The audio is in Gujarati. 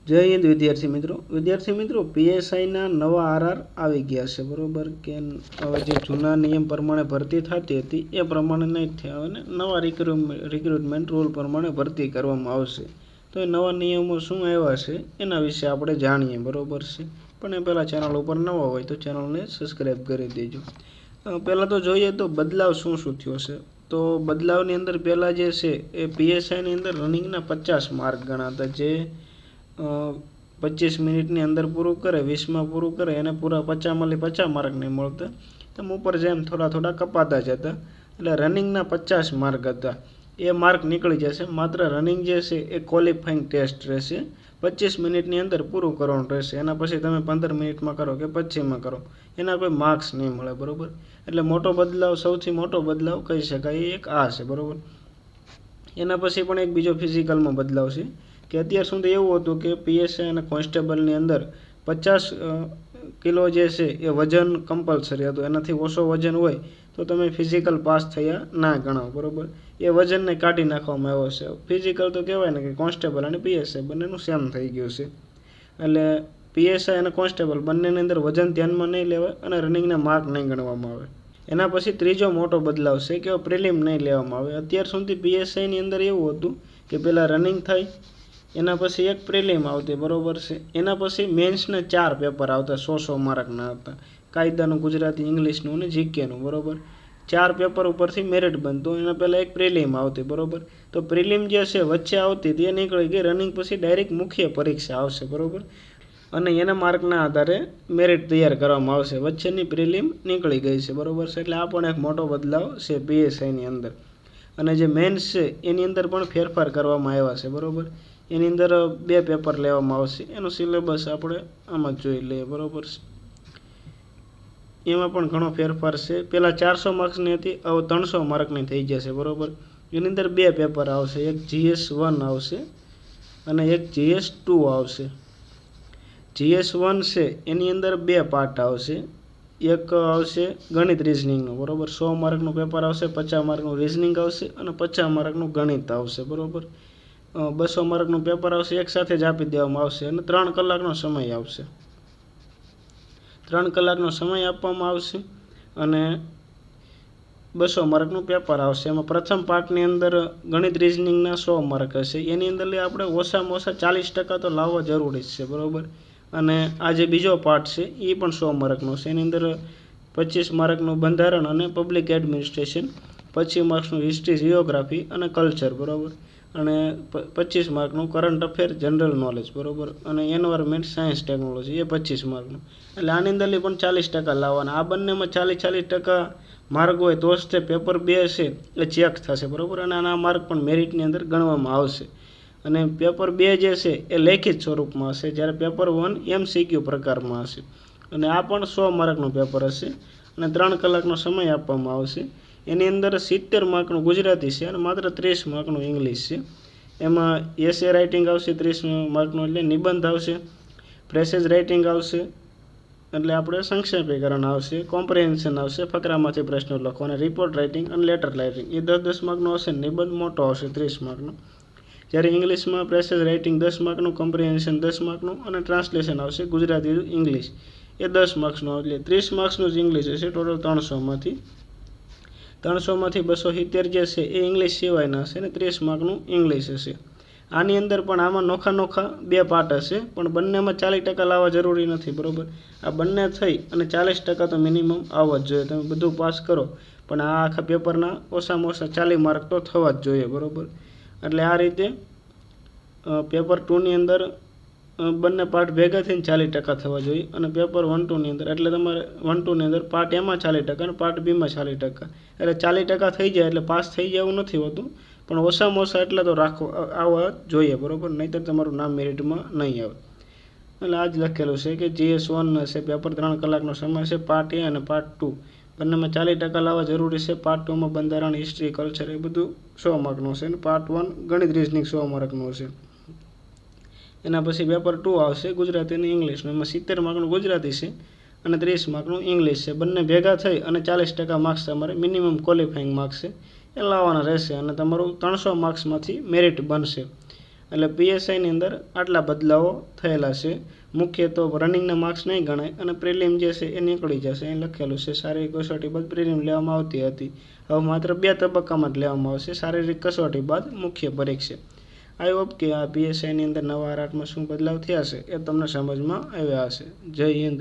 જય હિન્દ વિદ્યાર્થી મિત્રો પીએસઆઈના નવા આરઆર આવી ગયા છે બરોબર કે હવે જે જૂના નિયમ પ્રમાણે ભરતી થતી હતી એ પ્રમાણે નહીં થયા અને નવા રિક્રુટમેન્ટ રૂલ પ્રમાણે ભરતી કરવામાં આવશે. તો એ નવા નિયમો શું આવ્યા છે એના વિશે આપણે જાણીએ બરોબર છે. પણ એ પહેલાં ચેનલ ઉપર નવા હોય તો ચેનલને સબસ્ક્રાઈબ કરી દેજો. પહેલાં તો જોઈએ તો બદલાવ શું થયો છે. તો બદલાવની અંદર પહેલાં જે છે એ પીએસઆઈની અંદર રનિંગના 50 માર્ક ગણાતા, જે 25 મિનિટની અંદર પૂરું કરે, 20માં પૂરું કરે એને પૂરા 50માંથી 50 માર્ક નહીં મળતા, તેમ ઉપર જેમ થોડા કપાતા જતા. એટલે રનિંગના 50 માર્ક હતા એ માર્ક નીકળી જશે. માત્ર રનિંગ જે છે એ ક્વોલિફાઈંગ ટેસ્ટ રહેશે. 25 મિનિટની અંદર પૂરું કરવાનું રહેશે. એના પછી તમે 15 મિનિટમાં કરો કે 25માં કરો એના કોઈ માર્ક્સ નહીં મળે બરાબર. એટલે મોટો બદલાવ, સૌથી મોટો બદલાવ કહી શકાય એ એક આ છે બરાબર. એના પછી પણ એક બીજો ફિઝિકલમાં બદલાવ છે કે અત્યાર સુધી એવું હતું કે પીએસઆઈ અને કોન્સ્ટેબલની અંદર 50 કિલો જે છે એ વજન કમ્પલસરી હતું. એનાથી ઓછો વજન હોય તો તમે ફિઝિકલ પાસ થયા ના ગણાવો બરાબર. એ વજનને કાઢી નાખવામાં આવ્યો છે. ફિઝિકલ તો કહેવાય ને કે કોન્સ્ટેબલ અને પીએસઆઈ બંનેનું સેમ થઈ ગયું છે. એટલે પીએસઆઈ અને કોન્સ્ટેબલ બંનેની અંદર વજન ધ્યાનમાં નહીં લેવાય અને રનિંગના માર્ક નહીં ગણવામાં આવે. એના પછી ત્રીજો મોટો બદલાવ છે કે પ્રિલિમ નહીં લેવામાં આવે. અત્યાર સુધી પીએસઆઈની અંદર એવું હતું કે પહેલાં રનિંગ થાય, એના પછી એક પ્રિલિમ આવતી બરાબર છે. એના પછી મેન્સના 4 પેપર આવતા, 100 માર્કના હતા, કાયદાનું, ગુજરાતી, ઇંગ્લિશનું અને જીકેનું બરાબર. 4 પેપર ઉપરથી મેરિટ બનતું. એના પહેલાં એક પ્રિલિમ આવતી બરાબર. તો પ્રિલિમ જે છે વચ્ચે આવતી તે નીકળી ગઈ. રનિંગ પછી ડાયરેક્ટ મુખ્ય પરીક્ષા આવશે બરાબર. અને એના માર્કના આધારે મેરિટ તૈયાર કરવામાં આવશે. વચ્ચેની પ્રિલિમ નીકળી ગઈ છે બરાબર છે. એટલે આ પણ એક મોટો બદલાવ છે પીએસઆઈની અંદર. અને જે મેન્સ છે એની અંદર પણ ફેરફાર કરવામાં આવ્યા છે બરાબર. એની અંદર 2 પેપર લેવામાં આવશે. એનો સિલેબસ આપણે આમાં જોઈ લઈએ બરાબર છે. એમાં પણ ઘણો ફેરફાર છે. પહેલાં 400 માર્ક્સની હતી, હવે 300 માર્કની થઈ જશે બરાબર. એની અંદર 2 પેપર આવશે, એક GS1 આવશે અને એક GS2 આવશે. GS1 છે એની અંદર 2 પાર્ટ આવશે. એક આવશે ગણિત રિઝનિંગનું બરાબર, 100 માર્કનું પેપર આવશે, 50 માર્કનું રિઝનિંગ આવશે અને 50 માર્કનું ગણિત આવશે બરાબર. 200 માર્કનું પેપર આવશે, એક સાથે જ આપી દેવામાં આવશે અને 3 કલાકનો સમય આવશે. 3 કલાકનો સમય આપવામાં આવશે અને 200 માર્કનું પેપર આવશે. એમાં પ્રથમ પાર્ટની અંદર ગણિત રિઝનિંગના 100 માર્ક હશે. એની અંદર આપણે ઓછામાં ઓછા 40% તો લાવવા જરૂરી છે બરાબર. અને આ જે બીજો પાર્ટ છે એ પણ 100 માર્કનો છે. એની અંદર 25 માર્કનું બંધારણ અને પબ્લિક એડમિનિસ્ટ્રેશન, 25 માર્ક્સનું હિસ્ટ્રી, જીઓગ્રાફી અને કલ્ચર બરાબર, અને 25 માર્કનું કરંટ અફેર, જનરલ નોલેજ બરાબર, અને એન્વાયરમેન્ટ, સાયન્સ, ટેકનોલોજી એ 25 માર્કનું. એટલે આની અંદરથી પણ 40% લાવવાના. આ બંનેમાં 40% માર્ક હોય તો જ તે પેપર 2 છે એ ચેક થશે બરાબર. અને આના માર્ક પણ મેરિટની અંદર ગણવામાં આવશે. અને પેપર 2 જે છે એ લેખિત સ્વરૂપમાં હશે, જ્યારે પેપર 1 MCQ પ્રકારમાં હશે. અને આ પણ 100 માર્કનું પેપર હશે અને 3 કલાકનો સમય આપવામાં આવશે. એની અંદર 70 માર્કનું ગુજરાતી છે અને માત્ર 30 માર્કનું ઇંગ્લિશ છે. એમાં એસે રાઇટિંગ આવશે 30 માર્કનું, એટલે નિબંધ આવશે, પ્રેસેજ રાઇટિંગ આવશે, એટલે આપણે સંક્ષેપીકરણ આવશે, કોમ્પ્રિહેન્શન આવશે, ફકરામાંથી પ્રશ્નો લખો, અને રિપોર્ટ રાઇટિંગ અને લેટર રાઇટિંગ એ 10-10 માર્કનો આવશે. નિબંધ મોટો આવશે 30 માર્કનો. જ્યારે ઇંગ્લિશમાં પ્રેસેજ રાઇટિંગ 10 માર્કનું, કોમ્પ્રિહેન્શન 10 માર્કનું અને ટ્રાન્સલેશન આવશે ગુજરાતી ઇંગ્લિશ એ 10 માર્ક્સનું. એટલે 30 માર્ક્સનું જ ઇંગ્લિશ હશે ટોટલ 300માંથી. 300માંથી 270 જે છે એ ઇંગ્લિશ સિવાયના હશે અને 30 માર્કનું ઇંગ્લિશ હશે. આની અંદર પણ આમાં નોખા 2 પાર્ટ હશે, પણ બંનેમાં 40% લાવવા જરૂરી નથી બરાબર. આ બંને થઈ અને 40% તો મિનિમમ આવવા જ જોઈએ. તમે બધું પાસ કરો પણ આ આખા પેપરના ઓછામાં ઓછા 40 માર્ક તો થવા જ જોઈએ બરાબર. એટલે આ રીતે પેપર 2ની અંદર બંને પાર્ટ ભેગા થઈને 40% થવા જોઈએ. અને પેપર 1-2ની અંદર એટલે તમારે 1-2ની અંદર પાર્ટ એમાં 40% અને પાર્ટ બીમાં 40%. એટલે 40% થઈ જાય એટલે પાસ થઈ જાય એવું નથી હોતું, પણ ઓછામાં ઓછા એટલે તો આવવા જોઈએ બરાબર, નહીંતર તમારું નામ મેરિટમાં નહીં આવે. એટલે આ જ લખેલું છે કે GS1 છે પેપર 3 કલાકનો સમય છે. પાર્ટ A અને પાર્ટ 2 બંનેમાં 40% લાવવા જરૂરી છે. પાર્ટ 2માં બંધારણ, હિસ્ટ્રી, કલ્ચર એ બધું 100 માર્કનું છે. અને પાર્ટ 1 ગણિત રિઝનિંગ 100 માર્કનું હશે. એના પછી પેપર 2 આવશે ગુજરાતી અને ઇંગ્લિશનું. એમાં 70 માર્કનું ગુજરાતી છે અને 30 માર્કનું ઇંગ્લિશ છે. બંને ભેગા થઈ અને 40% માર્ક્સ તમારે મિનિમમ ક્વોલિફાઈંગ માર્ક્સ છે એ લાવવાના રહેશે અને તમારું 300 માર્ક્સમાંથી મેરિટ બનશે. એટલે પીએસઆઈની અંદર આટલા બદલાવો થયેલા છે. મુખ્ય તો રનિંગના માર્ક્સ નહીં ગણાય અને પ્રિલિમ જે છે એ નીકળી જશે. અહીં લખેલું છે શારીરિક કસોટી બાદ પ્રિલિમ લેવામાં આવતી હતી. હવે માત્ર 2 તબક્કામાં જ લેવામાં આવશે, શારીરિક કસોટી બાદ મુખ્ય પરીક્ષા. આઈ હોપ કે આ પીએસઆઈની અંદર નવા રાટમાં શું બદલાવ થયા છે એ તમને સમજમાં આવ્યા હશે. જય હિન્દ.